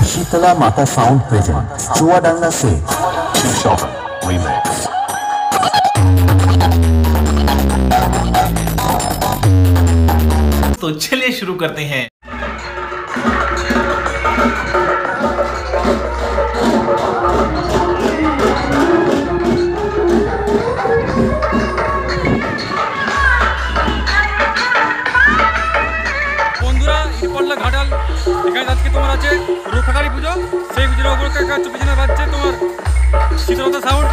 शीतला माता sound present चुआडांगा से shop remakes. तो चलिए शुरू करते हैं। ঘাটাল এখানে আজকে তোমার আছে রক্ষাকালী পুজো, সেই পুজোর উপলক্ষে পিছনে বাজছে তোমার শীতলতা সাউন্ড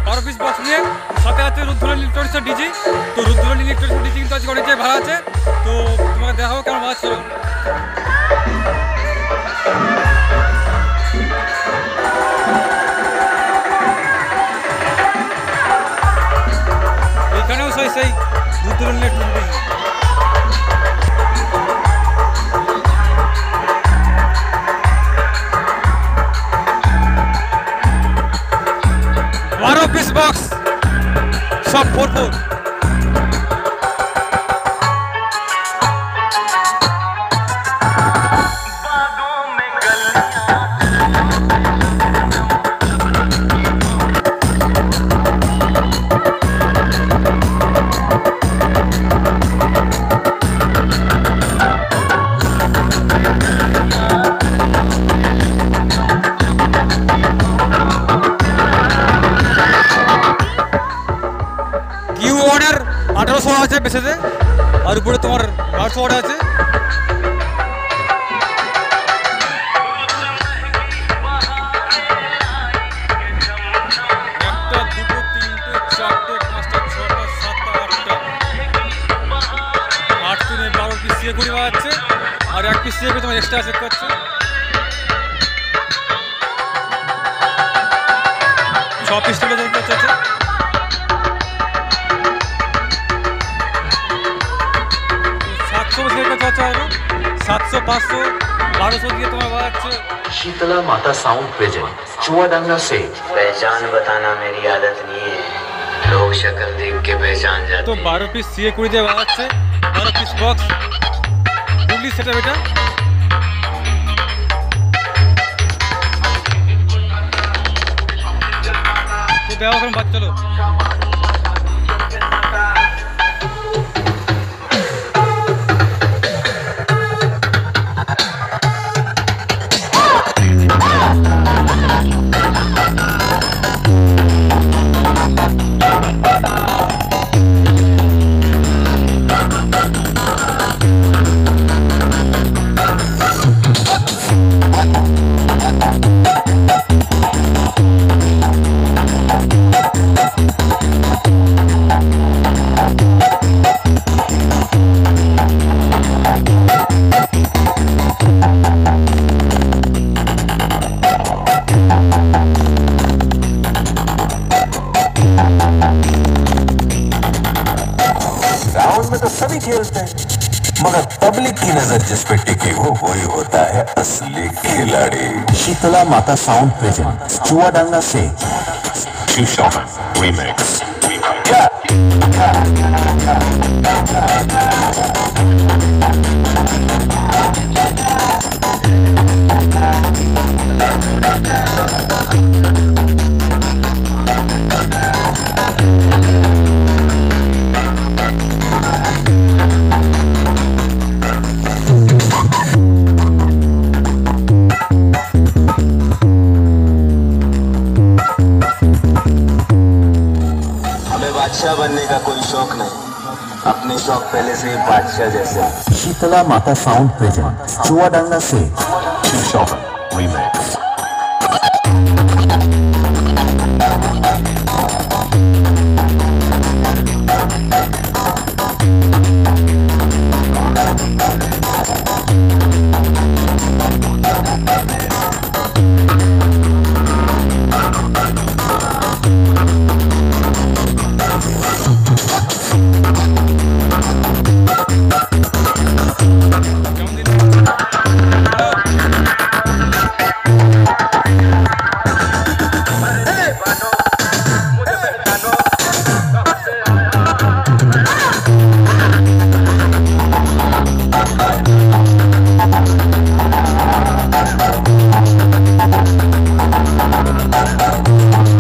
12 পিস বক্স নিয়ে, সাথে আছে রুদ্রল ইলেকট্রনিক্সের ডিজি। তো রুদ্রল ইলেকট্রনিক্সের ডিজি কিন্তু আজকে অনেক ভাড়া আছে, তো তোমাকে দেখাবো কেমন বাজ ছিল। এখানেও সেই রুদ্রল ইলেকট্রনিক্স। पिस बॉक्स सब 4-4 অর্ডার 1800 আছে বেসেতে, আর উপরে তোমার 800 অর্ডার আছে। একটা, দুটো, তিনটে, চারটে, পাঁচটা, ছটা, সাতটা, আটটা, 8 3 12 পিস দিয়ে ঘুরে বাজাচ্ছে, আর 1 পিস দিয়ে তোমার এক্সট্রা চেক করছে। 6 পিস তুলে দেখতে হচ্ছে। शीतला माता साउंड प्रेजेंट चुआडांगा से। पहचान बताना मेरी आदत नहीं है, लोग शक्ल देख के पहचान जाते। तो 12 पिस सीए कुड़ी দিয়ে বাজাচ্ছে, 12 পিস বক্স ডুবলি সেটআপ এটা। তো দেওয়া এখন বাদ চলো। में तो सभी खेलते हैं, मगर पब्लिक की नजर जिस पे टिकी हो वही होता है असली खिलाड़ी। शीतला माता साउंड प्रेजेंट चुआडांगा से शॉप रीमेक्स। बादशाह बनने का कोई शौक नहीं, अपने शौक पहले से ही बादशाह जैसे। शीतला माता साउंड प्रेजेंट चुआडांगा से शॉप रीमेक्स। है।